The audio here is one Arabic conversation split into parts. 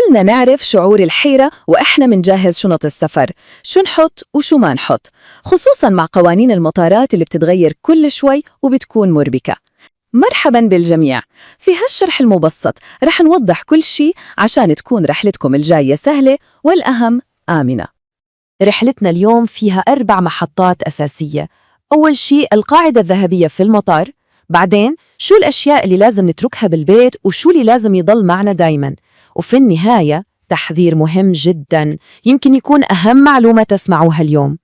خلنا نعرف شعور الحيرة وإحنا منجهز شنط السفر، شو نحط وشو ما نحط، خصوصاً مع قوانين المطارات اللي بتتغير كل شوي وبتكون مربكة. مرحباً بالجميع. في هالشرح المبسط رح نوضح كل شي عشان تكون رحلتكم الجاية سهلة والأهم آمنة. رحلتنا اليوم فيها 4 محطات أساسية. أول شيء القاعدة الذهبية في المطار، بعدين شو الأشياء اللي لازم نتركها بالبيت وشو اللي لازم يضل معنا دايماً، وفي النهاية تحذير مهم جداً يمكن يكون أهم معلومة تسمعوها اليوم.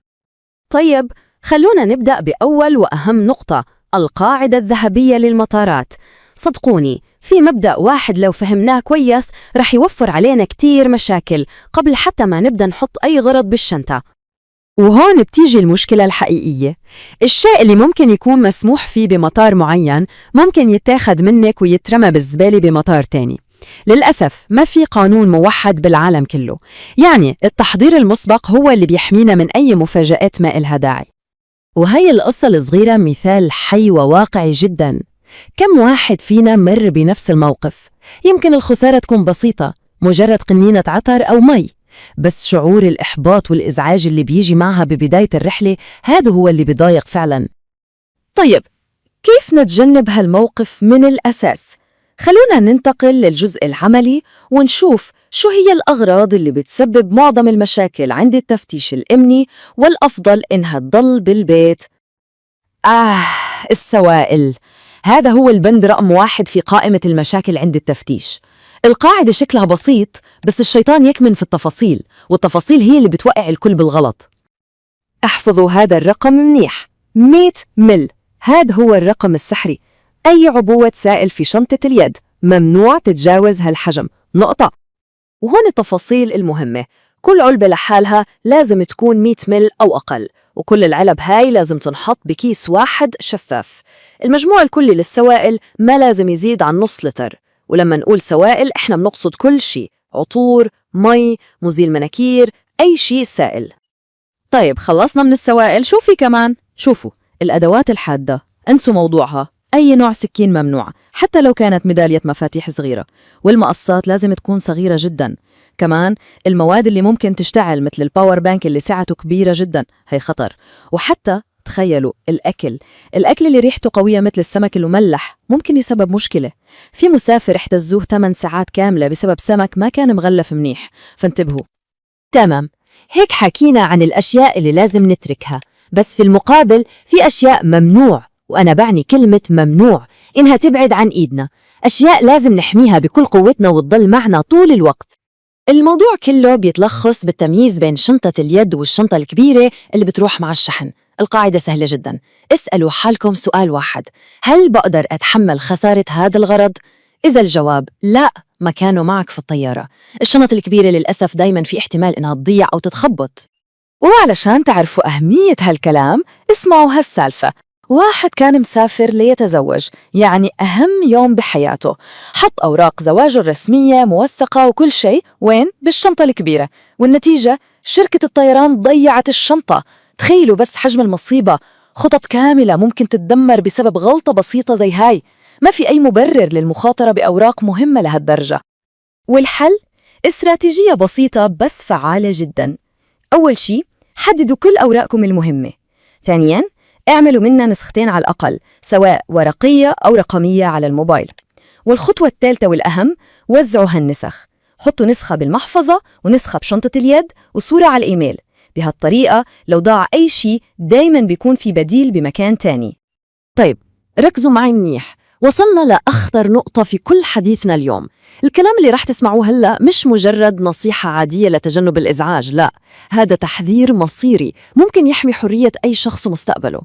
طيب، خلونا نبدأ بأول وأهم نقطة، القاعدة الذهبية للمطارات. صدقوني، في مبدأ واحد لو فهمناه كويس رح يوفر علينا كتير مشاكل قبل حتى ما نبدأ نحط أي غرض بالشنطة. وهون بتيجي المشكلة الحقيقية. الشيء اللي ممكن يكون مسموح فيه بمطار معين ممكن يتاخد منك ويترمى بالزبالة بمطار تاني. للأسف ما في قانون موحد بالعالم كله، يعني التحضير المسبق هو اللي بيحمينا من أي مفاجآت ما إلها داعي. وهي القصة الصغيرة مثال حي وواقعي جداً. كم واحد فينا مر بنفس الموقف؟ يمكن الخسارة تكون بسيطة، مجرد قنينة عطر أو مي، بس شعور الإحباط والإزعاج اللي بيجي معها ببداية الرحلة هذا هو اللي بيضايق فعلاً. طيب، كيف نتجنب هالموقف من الأساس؟ خلونا ننتقل للجزء العملي ونشوف شو هي الأغراض اللي بتسبب معظم المشاكل عند التفتيش الأمني والأفضل إنها تضل بالبيت. السوائل، هذا هو البند رقم 1 في قائمة المشاكل عند التفتيش. القاعدة شكلها بسيط بس الشيطان يكمن في التفاصيل، والتفاصيل هي اللي بتوقع الكل بالغلط. احفظوا هذا الرقم منيح، 100 مل، هذا هو الرقم السحري. أي عبوة سائل في شنطة اليد ممنوع تتجاوز هالحجم، نقطة. وهون التفاصيل المهمة، كل علبة لحالها لازم تكون 100 مل أو أقل، وكل العلب هاي لازم تنحط بكيس واحد شفاف. المجموع الكلي للسوائل ما لازم يزيد عن نص لتر، ولما نقول سوائل إحنا بنقصد كل شيء، عطور، مي، مزيل مناكير، أي شيء سائل. طيب، خلصنا من السوائل، شو في كمان؟ شوفوا الأدوات الحادة، انسوا موضوعها، أي نوع سكين ممنوع حتى لو كانت ميدالية مفاتيح صغيرة، والمقصات لازم تكون صغيرة جدا. كمان المواد اللي ممكن تشتعل مثل الباور بانك اللي سعته كبيرة جدا هي خطر. وحتى تخيلوا الأكل اللي ريحته قوية مثل السمك المملح ممكن يسبب مشكلة. في مسافر احتزوه 8 ساعات كاملة بسبب سمك ما كان مغلف منيح، فانتبهوا. تمام، هيك حكينا عن الأشياء اللي لازم نتركها، بس في المقابل في أشياء ممنوع، وأنا بعني كلمة ممنوع إنها تبعد عن إيدنا، أشياء لازم نحميها بكل قوتنا وتضل معنا طول الوقت. الموضوع كله بيتلخص بالتمييز بين شنطة اليد والشنطة الكبيرة اللي بتروح مع الشحن. القاعدة سهلة جدا، اسألوا حالكم سؤال واحد، هل بقدر أتحمل خسارة هذا الغرض؟ إذا الجواب لا، مكانه معك في الطيارة. الشنط الكبيرة للأسف دايما في احتمال إنها تضيع أو تتخبط. وعلشان تعرفوا أهمية هالكلام اسمعوا هالسالفة. واحد كان مسافر ليتزوج، يعني أهم يوم بحياته، حط أوراق زواجه الرسمية موثقة وكل شيء وين؟ بالشنطة الكبيرة، والنتيجة شركة الطيران ضيعت الشنطة. تخيلوا بس حجم المصيبة، خطط كاملة ممكن تتدمر بسبب غلطة بسيطة زي هاي. ما في أي مبرر للمخاطرة بأوراق مهمة لهالدرجة. والحل؟ استراتيجية بسيطة بس فعالة جدا. أول شيء، حددوا كل أوراقكم المهمة. ثانياً، اعملوا منها نسختين على الأقل، سواء ورقية أو رقمية على الموبايل. والخطوة الثالثة والأهم، وزعوا هالنسخ، حطوا نسخة بالمحفظة ونسخة بشنطة اليد وصورة على الإيميل. بهالطريقة لو ضاع أي شيء دايماً بيكون في بديل بمكان تاني. طيب، ركزوا معي منيح، وصلنا لأخطر نقطة في كل حديثنا اليوم. الكلام اللي راح تسمعوه هلأ مش مجرد نصيحة عادية لتجنب الإزعاج، لا، هذا تحذير مصيري ممكن يحمي حرية أي شخص ومستقبله.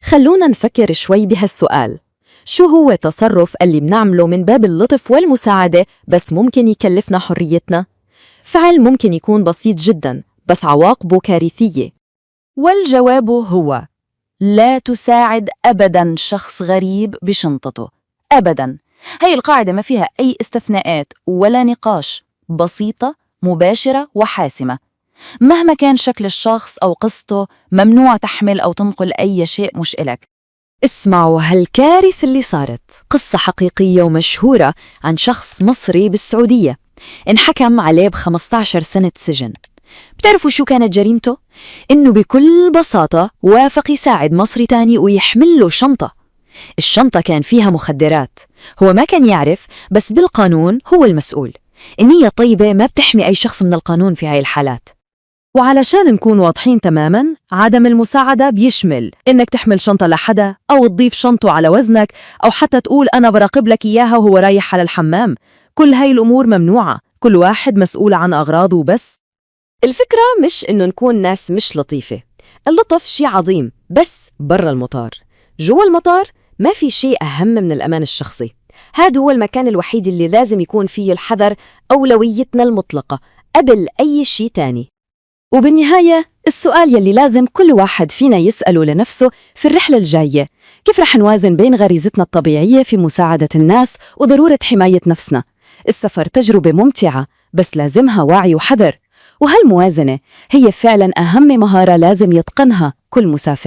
خلونا نفكر شوي بهالسؤال، شو هو التصرف اللي بنعمله من باب اللطف والمساعدة بس ممكن يكلفنا حريتنا؟ فعل ممكن يكون بسيط جدا بس عواقبه كارثية. والجواب هو لا تساعد أبداً شخص غريب بشنطته، أبداً. هاي القاعدة ما فيها أي استثناءات ولا نقاش، بسيطة مباشرة وحاسمة. مهما كان شكل الشخص أو قصته، ممنوع تحمل أو تنقل أي شيء مش إلك. اسمعوا هالكارثة اللي صارت، قصة حقيقية ومشهورة عن شخص مصري بالسعودية. انحكم عليه ب15 سنة سجن. بتعرفوا شو كانت جريمته؟ إنه بكل بساطة وافق يساعد مصري تاني ويحمل له شنطة. الشنطة كان فيها مخدرات. هو ما كان يعرف، بس بالقانون هو المسؤول. النية طيبة ما بتحمي أي شخص من القانون في هاي الحالات. وعلشان نكون واضحين تماماً، عدم المساعدة بيشمل إنك تحمل شنطة لحدا أو تضيف شنطه على وزنك أو حتى تقول أنا براقب لك إياها وهو رايح على الحمام. كل هاي الأمور ممنوعة، كل واحد مسؤول عن أغراضه بس. الفكرة مش إنه نكون ناس مش لطيفة. اللطف شيء عظيم بس برا المطار. جوا المطار ما في شيء أهم من الأمان الشخصي. هذا هو المكان الوحيد اللي لازم يكون فيه الحذر أولويتنا المطلقة قبل أي شيء تاني. وبالنهاية السؤال يلي لازم كل واحد فينا يسأله لنفسه في الرحلة الجاية: كيف رح نوازن بين غريزتنا الطبيعية في مساعدة الناس وضرورة حماية نفسنا؟ السفر تجربة ممتعة بس لازمها وعي وحذر، وهالموازنة هي فعلاً أهم مهارة لازم يتقنها كل مسافر.